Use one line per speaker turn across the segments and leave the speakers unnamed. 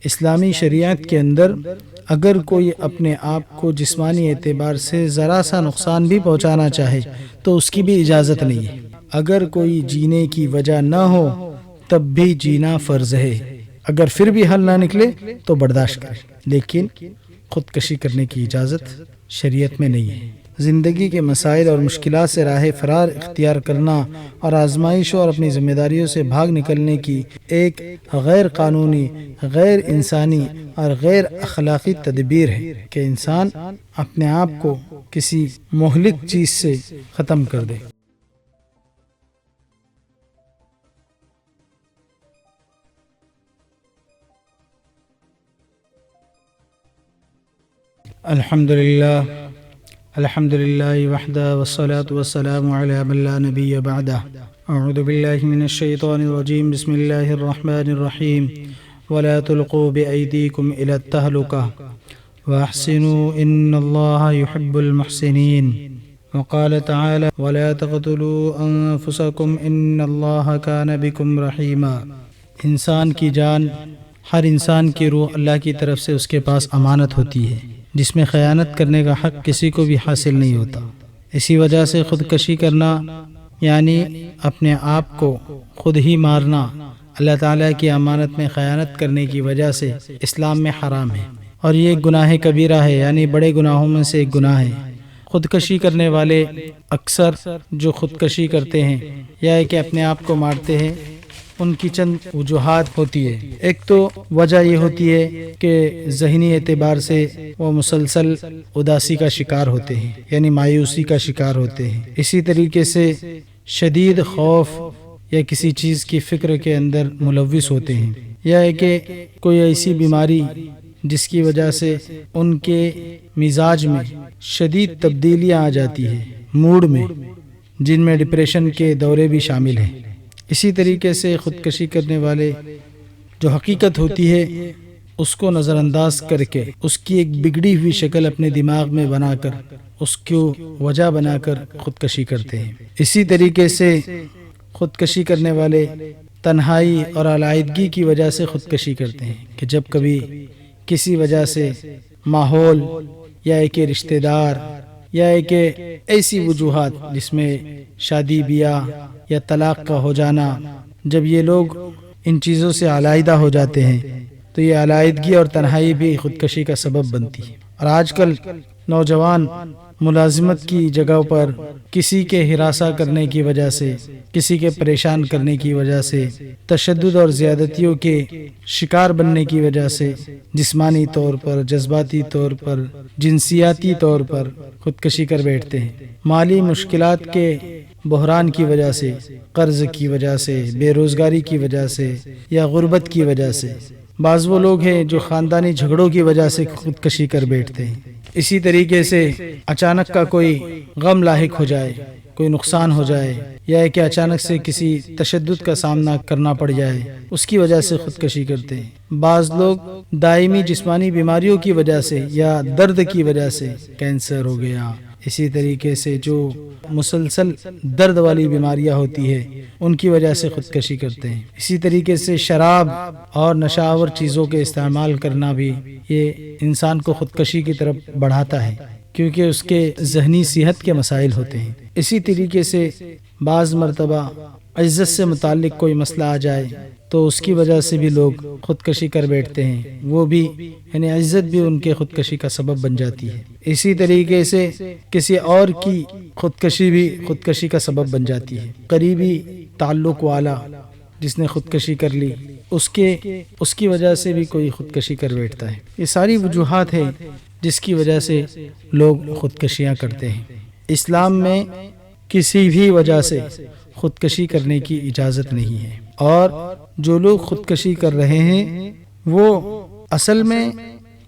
اسلامی شریعت کے اندر اگر کوئی اپنے آپ کو جسمانی اعتبار سے ذرا سا نقصان بھی پہنچانا چاہے تو اس کی بھی اجازت نہیں ہے۔ اگر کوئی جینے کی وجہ نہ ہو تب بھی جینا فرض ہے، اگر پھر بھی حل نہ نکلے تو برداشت کرے، لیکن خودکشی کرنے کی اجازت شریعت میں نہیں ہے۔ زندگی کے مسائل اور مشکلات سے راہ فرار اختیار کرنا اور آزمائشوں اور اپنی ذمہ داریوں سے بھاگ نکلنے کی ایک غیر قانونی، غیر انسانی اور غیر اخلاقی تدبیر ہے کہ انسان اپنے آپ کو کسی مہلک چیز سے ختم کر دے۔ الحمد للہ وحدہ والصلاة والسلام علی من لا نبی بعدہ۔ اعوذ باللہ من الشیطان الرجیم، بسم اللہ الرحمن الرحیم۔ ولا تلقوا بأیدیکم الی التہلکہ واحسنوا ان اللہ یحب المحسنین۔ وقال تعالی ولا تقتلوا انفسکم ان اللہ کان بکم رحیما۔ انسان کی جان، ہر انسان کی روح اللہ کی طرف سے اس کے پاس امانت ہوتی ہے، جس میں خیانت کرنے کا حق کسی کو بھی حاصل نہیں ہوتا۔ اسی وجہ سے خودکشی کرنا یعنی اپنے آپ کو خود ہی مارنا اللہ تعالیٰ کی امانت میں خیانت کرنے کی وجہ سے اسلام میں حرام ہے، اور یہ ایک گناہ کبیرہ ہے، یعنی بڑے گناہوں میں سے ایک گناہ ہے۔ خودکشی کرنے والے اکثر جو خودکشی کرتے ہیں یا کہ اپنے آپ کو مارتے ہیں، ان کی چند وجوہات ہوتی ہے۔ ایک تو وجہ یہ ہوتی ہے کہ ذہنی اعتبار سے وہ مسلسل اداسی کا شکار ہوتے ہیں، یعنی مایوسی کا شکار ہوتے ہیں۔ اسی طریقے سے شدید خوف یا کسی چیز کی فکر کے اندر ملوث ہوتے ہیں، یا کہ کوئی ایسی بیماری جس کی وجہ سے ان کے مزاج میں شدید تبدیلیاں آ جاتی ہیں، موڈ میں، جن میں ڈپریشن کے دورے بھی شامل ہیں۔ اسی طریقے سے خودکشی کرنے والے جو حقیقت ہوتی ہے اس کو نظر انداز کر کے اس کی ایک بگڑی ہوئی شکل اپنے دماغ میں بنا کر اس کو وجہ بنا کر خودکشی کرتے ہیں۔ اسی طریقے سے خودکشی کرنے والے تنہائی اور علیحدگی کی وجہ سے خودکشی کرتے ہیں کہ جب کبھی کسی وجہ سے ماحول یا ایک رشتہ دار یا ایک ایسی وجوہات جس میں شادی بیاہ یا طلاق کا ہو جانا، جب یہ لوگ ان چیزوں سے علیحدہ ہو جاتے ہیں تو یہ علیحدگی اور تنہائی بھی خودکشی کا سبب بنتی ہے۔ اور آج کل نوجوان ملازمت کی جگہ پر کسی کے ہراساں کرنے کی وجہ سے، کسی کے پریشان کرنے کی وجہ سے، تشدد اور زیادتیوں کے شکار بننے کی وجہ سے جسمانی طور پر، جذباتی طور پر، جنسیاتی طور پر خودکشی کر بیٹھتے ہیں۔ مالی مشکلات کے بحران کی وجہ سے، قرض کی وجہ سے، بے روزگاری کی وجہ سے یا غربت کی وجہ سے، بعض وہ لوگ ہیں جو خاندانی جھگڑوں کی وجہ سے خودکشی کر بیٹھتے ہیں۔ اسی طریقے سے اچانک کا کوئی غم لاحق ہو جائے، کوئی نقصان ہو جائے، یا کہ اچانک سے کسی تشدد کا سامنا کرنا پڑ جائے، اس کی وجہ سے خودکشی کرتے ہیں۔ بعض لوگ دائمی جسمانی بیماریوں کی وجہ سے یا درد کی وجہ سے، کینسر ہو گیا، اسی طریقے سے جو مسلسل درد والی بیماریاں ہوتی ہے ان کی وجہ سے خودکشی کرتے ہیں۔ اسی طریقے سے شراب اور نشہ آور چیزوں کے استعمال کرنا بھی یہ انسان کو خودکشی کی طرف بڑھاتا ہے، کیونکہ اس کے ذہنی صحت کے مسائل ہوتے ہیں۔ اسی طریقے سے بعض مرتبہ عزت سے متعلق کوئی مسئلہ آ جائے تو اس کی وجہ سے بھی لوگ خودکشی کر بیٹھتے ہیں، وہ بھی یعنی عزت بھی ان کے خودکشی کا سبب بن جاتی ہے۔ اسی طریقے سے کسی اور کی خودکشی بھی خودکشی کا سبب بن جاتی ہے۔ قریبی تعلق والا جس نے خودکشی کر لی، اس کی وجہ سے بھی کوئی خودکشی کر بیٹھتا ہے۔ یہ ساری وجوہات ہیں جس کی وجہ سے لوگ خودکشیاں کرتے ہیں۔ اسلام میں کسی بھی وجہ سے خودکشی کرنے کی اجازت نہیں ہے، اور جو لوگ خودکشی کر رہے ہیں وہ اصل میں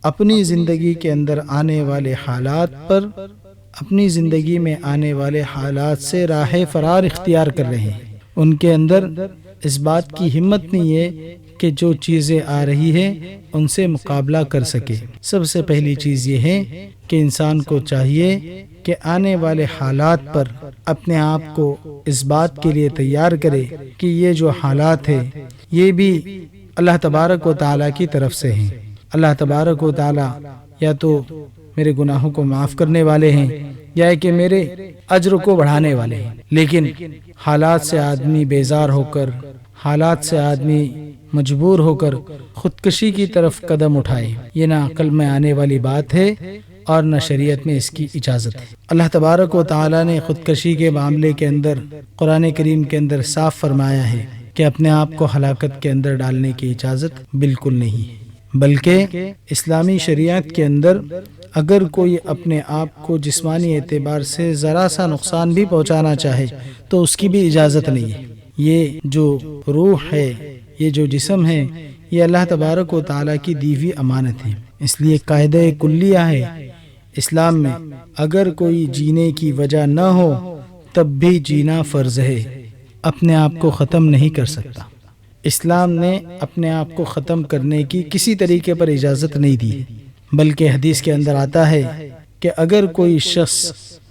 اپنی زندگی کے اندر آنے والے حالات پر، اپنی زندگی میں آنے والے حالات سے راہ فرار اختیار کر رہے ہیں۔ ان کے اندر اس بات کی ہمت نہیں ہے کہ جو چیزیں آ رہی ہیں ان سے مقابلہ کر سکے۔ سب سے پہلی چیز یہ ہے کہ انسان کو چاہیے کہ آنے والے حالات پر اپنے آپ کو اس بات کے لیے تیار کرے کہ یہ جو حالات ہیں یہ بھی اللہ تبارک و تعالیٰ کی طرف سے ہیں۔ اللہ تبارک و تعالیٰ یا تو میرے گناہوں کو معاف کرنے والے ہیں یا کہ میرے اجر کو بڑھانے والے ہیں، لیکن حالات سے آدمی بیزار ہو کر، حالات سے آدمی مجبور ہو کر خودکشی کی طرف قدم اٹھائے، یہ نہ عقل میں آنے والی بات ہے اور نہ شریعت میں اس کی اجازت ہے۔ اللہ تبارک و تعالیٰ نے خودکشی کے معاملے کے اندر قرآن کریم کے اندر صاف فرمایا ہے کہ اپنے آپ کو ہلاکت کے اندر ڈالنے کی اجازت بالکل نہیں ہے، بلکہ اسلامی شریعت کے اندر اگر کوئی اپنے آپ کو جسمانی اعتبار سے ذرا سا نقصان بھی پہنچانا چاہے تو اس کی بھی اجازت نہیں ہے۔ یہ جو روح ہے، یہ جو جسم ہے، یہ اللہ تبارک و تعالیٰ کی دی ہوئی امانت ہے، اس لیے قاعدہ کلیہ ہے اسلام میں، اگر کوئی جینے کی وجہ نہ ہو تب بھی جینا فرض ہے، اپنے آپ کو ختم نہیں کر سکتا۔ اسلام نے اپنے آپ کو ختم کرنے کی کسی طریقے پر اجازت نہیں دی، بلکہ حدیث کے اندر آتا ہے کہ اگر کوئی شخص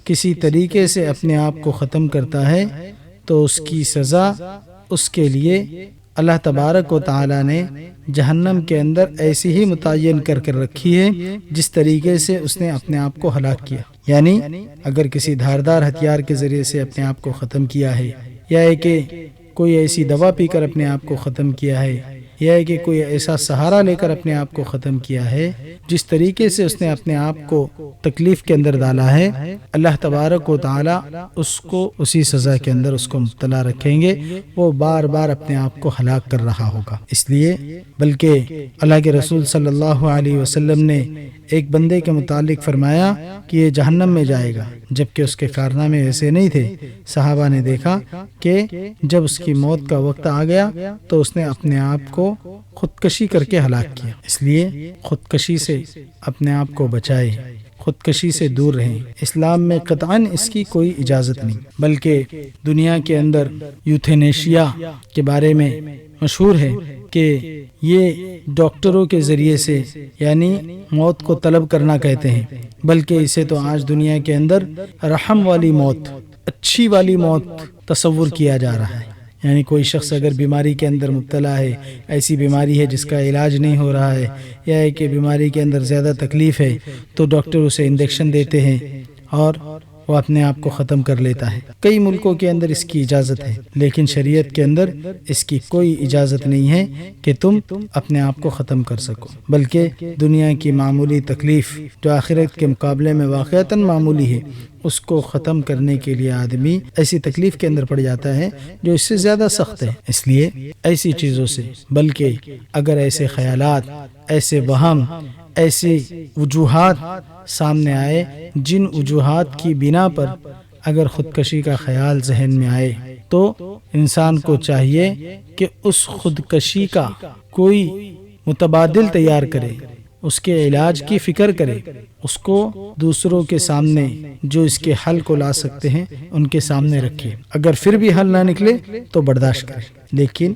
کسی طریقے سے اپنے آپ کو ختم کرتا ہے تو اس کی سزا اس کے لیے اللہ تبارک و تعالیٰ نے جہنم کے اندر ایسی ہی متعین کر کے رکھی ہے جس طریقے سے اس نے اپنے آپ کو ہلاک کیا۔ یعنی اگر کسی دھاردار ہتھیار کے ذریعے سے اپنے آپ کو ختم کیا ہے، یا کہ کوئی ایسی دوا پی کر اپنے آپ کو ختم کیا ہے، یا کہ کوئی ایسا سہارا لے کر اپنے آپ کو ختم کیا ہے، جس طریقے سے اس نے اپنے آپ کو تکلیف کے اندر ڈالا ہے، اللہ تبارک و تعالی اس کو اسی سزا کے اندر اس کو مبتلا رکھیں گے، وہ بار بار اپنے آپ کو ہلاک کر رہا ہوگا۔ اس لیے بلکہ اللہ کے رسول صلی اللہ علیہ وسلم نے ایک بندے کے متعلق فرمایا کہ یہ جہنم میں جائے گا، جبکہ اس کے کارنامے ایسے نہیں تھے۔ صحابہ نے دیکھا کہ جب اس کی موت کا وقت آ گیا تو اس نے اپنے آپ کو خودکشی کر کے ہلاک کیا۔ اس لیے خودکشی سے اپنے آپ کو بچائے، خودکشی سے دور رہیں۔ اسلام میں قطعاً اس کی کوئی اجازت نہیں، بلکہ دنیا کے اندر یوتھینیشیا کے بارے میں مشہور ہے کہ یہ ڈاکٹروں کے ذریعے سے یعنی موت کو طلب کرنا کہتے ہیں، بلکہ اسے تو آج دنیا کے اندر رحم والی موت، اچھی والی موت تصور کیا جا رہا ہے۔ یعنی کوئی شخص اگر بیماری کے اندر مبتلا ہے، ایسی بیماری ہے جس کا علاج نہیں ہو رہا ہے، یا کہ بیماری کے اندر زیادہ تکلیف ہے، تو ڈاکٹر اسے انجیکشن دیتے ہیں اور وہ اپنے آپ کو ختم کر لیتا ہے۔ کئی ملکوں کے اندر اس کی اجازت ہے، لیکن شریعت کے اندر اس کی کوئی اجازت نہیں ہے کہ تم اپنے آپ کو ختم کر سکو، بلکہ دنیا کی معمولی تکلیف جو آخرت کے مقابلے میں واقعتاً معمولی ہے، اس کو ختم کرنے کے لیے آدمی ایسی تکلیف کے اندر پڑ جاتا ہے جو اس سے زیادہ سخت ہے۔ اس لیے ایسی چیزوں سے، بلکہ اگر ایسے خیالات، ایسے وہم، ایسی وجوہات سامنے آئے جن وجوہات کی بنا پر اگر خودکشی کا خیال ذہن میں آئے تو انسان کو چاہیے کہ اس خودکشی کا کوئی متبادل تیار کرے، اس کے علاج کی فکر کرے، اس کو دوسروں کے سامنے جو اس کے حل کو لا سکتے ہیں ان کے سامنے رکھے۔ اگر پھر بھی حل نہ نکلے تو برداشت کرے، لیکن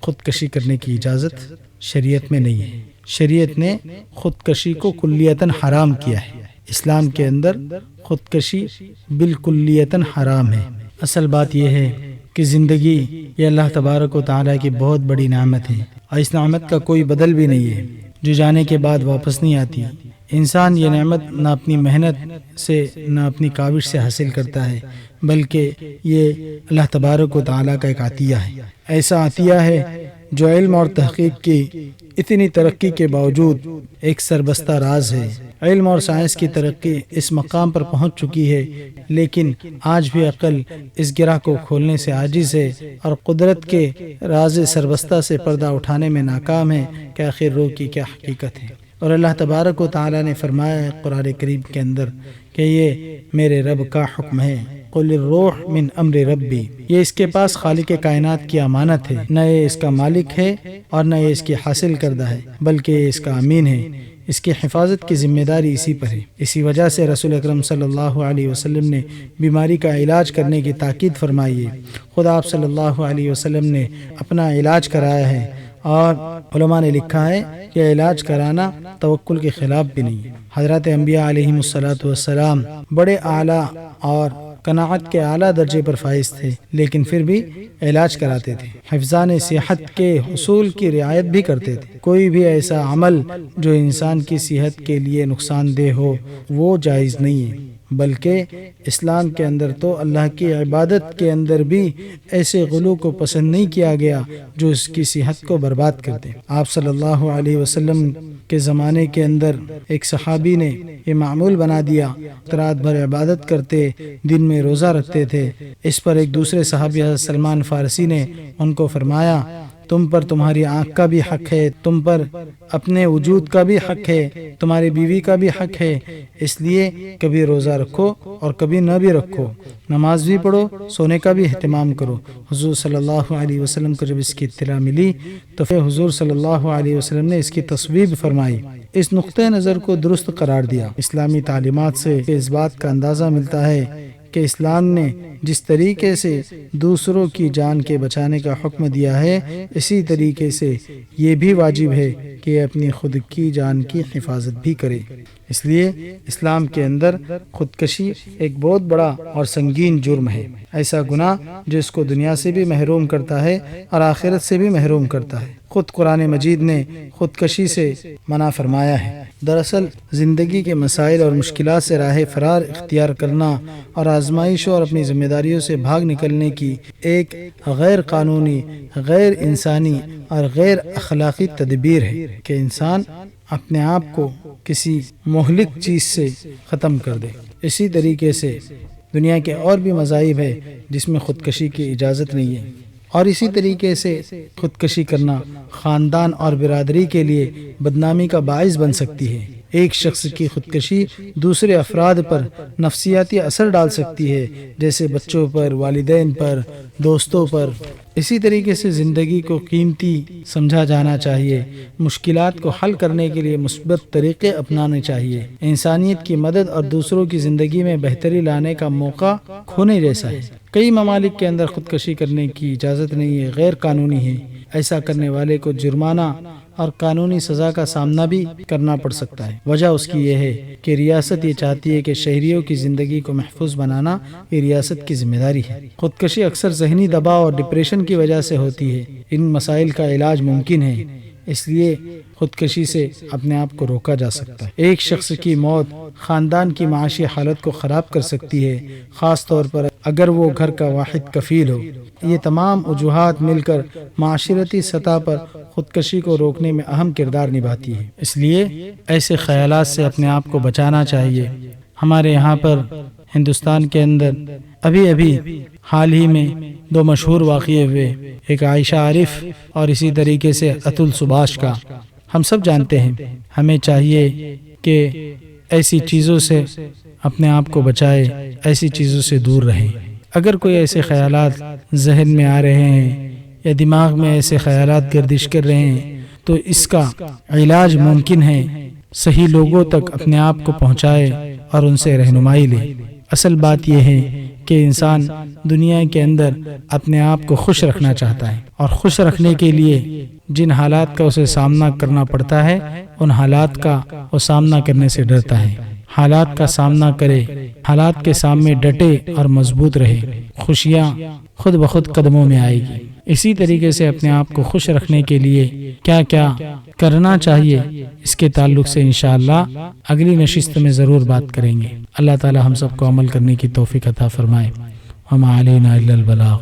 خودکشی کرنے کی اجازت شریعت میں نہیں ہے۔ شریعت نے خودکشی کو کلیتاً حرام کیا ہے۔ اسلام کے اندر خودکشی بالکلیتاً حرام ہے۔ اصل بات یہ ہے کہ زندگی یہ اللہ تبارک و تعالیٰ کی بہت بڑی نعمت ہے، اور اس نعمت کا کوئی بدل بھی نہیں ہے جو جانے کے بعد واپس نہیں آتی۔ انسان یہ نعمت نہ اپنی محنت سے نہ اپنی کاوش سے حاصل کرتا ہے، بلکہ یہ اللہ تبارک و تعالیٰ کا ایک عطیہ ہے۔ ایسا عطیہ ہے جو علم اور تحقیق کی اتنی ترقی کے باوجود ایک سربستہ راز ہے۔ علم اور سائنس کی ترقی اس مقام پر پہنچ چکی ہے، لیکن آج بھی عقل اس گرہ کو کھولنے سے عاجز ہے اور قدرت کے راز سربستہ سے پردہ اٹھانے میں ناکام ہے کہ آخر روح کی کیا حقیقت ہے۔ اور اللہ تبارک و تعالیٰ نے فرمایا ہے قرآن کریم کے اندر کہ یہ میرے رب کا حکم ہے، قل الروح من امر ربی، یہ اس کے پاس خالق کائنات کی امانت ہے، نہ یہ اس کا مالک ہے اور نہ یہ اس کی حاصل کردہ ہے، بلکہ یہ اس کا امین ہے، اس کی حفاظت کی ذمہ داری اسی پر ہے۔ اسی وجہ سے رسول اکرم صلی اللہ علیہ وسلم نے بیماری کا علاج کرنے کی تاکید فرمائی ہے۔ خود آپ صلی اللہ علیہ وسلم نے اپنا علاج کرایا ہے، اور علماء نے لکھا ہے کہ علاج کرانا توکل کے خلاف بھی نہیں ہے۔ حضرات انبیاء علیہم الصلاۃ والسلام بڑے اعلیٰ اور قناعت کے اعلیٰ درجے پر فائز تھے، لیکن پھر بھی علاج کراتے تھے، حفظان صحت کے حصول کی رعایت بھی کرتے تھے۔ کوئی بھی ایسا عمل جو انسان کی صحت کے لیے نقصان دہ ہو وہ جائز نہیں ہے، بلکہ اسلام کے اندر تو اللہ کی عبادت کے اندر بھی ایسے غلو کو پسند نہیں کیا گیا جو اس کی صحت کو برباد کر دے۔ آپ صلی اللہ علیہ وسلم کے زمانے کے اندر ایک صحابی نے یہ معمول بنا دیا، رات بھر عبادت کرتے، دن میں روزہ رکھتے تھے۔ اس پر ایک دوسرے صحابی حضرت سلمان فارسی نے ان کو فرمایا، تم پر تمہاری آنکھ کا بھی حق ہے، تم پر اپنے وجود کا بھی حق ہے، تمہاری بیوی کا بھی حق ہے، اس لیے کبھی روزہ رکھو اور کبھی نہ بھی رکھو، نماز بھی پڑھو، سونے کا بھی اہتمام کرو۔ حضور صلی اللہ علیہ وسلم کو جب اس کی اطلاع ملی تو پھر حضور صلی اللہ علیہ وسلم نے اس کی تصویب فرمائی، اس نقطۂ نظر کو درست قرار دیا۔ اسلامی تعلیمات سے اس بات کا اندازہ ملتا ہے کہ اسلام نے جس طریقے سے دوسروں کی جان کے بچانے کا حکم دیا ہے، اسی طریقے سے یہ بھی واجب ہے کہ اپنی خود کی جان کی حفاظت بھی کرے۔ اس لیے اسلام کے اندر خودکشی ایک بہت بڑا اور سنگین جرم ہے، ایسا گناہ جو اس کو دنیا سے بھی محروم کرتا ہے اور آخرت سے بھی محروم کرتا ہے۔ خود قرآن مجید نے خودکشی سے منع فرمایا ہے۔ دراصل زندگی کے مسائل اور مشکلات سے راہ فرار اختیار کرنا اور آزمائشوں اور اپنی ذمہ داریوں سے بھاگ نکلنے کی ایک غیر قانونی، غیر انسانی اور غیر اخلاقی تدبیر ہے کہ انسان اپنے آپ کو کسی مہلک چیز سے ختم کر دے۔ اسی طریقے سے دنیا کے اور بھی مذاہب ہے جس میں خودکشی کی اجازت نہیں ہے، اور اسی طریقے سے خودکشی کرنا خاندان اور برادری کے لیے بدنامی کا باعث بن سکتی ہے۔ ایک شخص کی خودکشی دوسرے افراد پر نفسیاتی اثر ڈال سکتی ہے، جیسے بچوں پر، والدین پر، دوستوں پر۔ اسی طریقے سے زندگی کو قیمتی سمجھا جانا چاہیے، مشکلات کو حل کرنے کے لیے مثبت طریقے اپنانے چاہیے۔ انسانیت کی مدد اور دوسروں کی زندگی میں بہتری لانے کا موقع کھونے جیسا ہے۔ کئی ممالک کے اندر خودکشی کرنے کی اجازت نہیں ہے، غیر قانونی ہے۔ ایسا کرنے والے کو جرمانہ اور قانونی سزا کا سامنا بھی کرنا پڑ سکتا ہے۔ وجہ اس کی یہ ہے کہ ریاست یہ چاہتی ہے کہ شہریوں کی زندگی کو محفوظ بنانا یہ ریاست کی ذمہ داری ہے۔ خودکشی اکثر ذہنی دباؤ اور ڈپریشن کی وجہ سے ہوتی ہے۔ ان مسائل کا علاج ممکن ہے، اس لیے خودکشی سے اپنے آپ کو روکا جا سکتا ہے۔ ایک شخص کی موت خاندان کی معاشی حالت کو خراب کر سکتی ہے، خاص طور پر اگر وہ گھر کا واحد کفیل ہو۔ یہ تمام وجوہات مل کر معاشرتی سطح پر خودکشی کو روکنے میں اہم کردار نبھاتی ہے۔ اس لیے ایسے خیالات سے اپنے آپ کو بچانا چاہیے۔ ہمارے یہاں پر ہندوستان کے اندر ابھی حال ہی میں دو مشہور واقعے ہوئے، ایک عائشہ عارف اور اسی طریقے سے اتل سبھاش کا۔ ہم سب جانتے ہیں، ہمیں چاہیے کہ ایسی چیزوں سے اپنے آپ کو بچائے، ایسی چیزوں سے دور رہیں۔ اگر کوئی ایسے خیالات ذہن میں آ رہے ہیں یا دماغ میں ایسے خیالات گردش کر رہے ہیں تو اس کا علاج ممکن ہے، صحیح لوگوں تک اپنے آپ کو پہنچائے اور ان سے رہنمائی لے۔ اصل بات یہ ہے کہ انسان دنیا کے اندر اپنے آپ کو خوش رکھنا چاہتا ہے، اور خوش رکھنے کے لیے جن حالات کا اسے سامنا کرنا پڑتا ہے ان حالات کا وہ سامنا کرنے سے ڈرتا ہے۔ حالات کا سامنا کرے، حالات کے سامنے ڈٹے اور مضبوط رہے، خوشیاں خود بخود قدموں میں آئے گی۔ اسی طریقے سے اپنے آپ کو خوش رکھنے کے لیے کیا کیا کرنا چاہیے، اس کے تعلق سے انشاءاللہ اگلی نشست میں ضرور بات کریں گے۔ اللہ تعالی ہم سب کو عمل کرنے کی توفیق عطا فرمائے۔ وما علینا الا البلاغ۔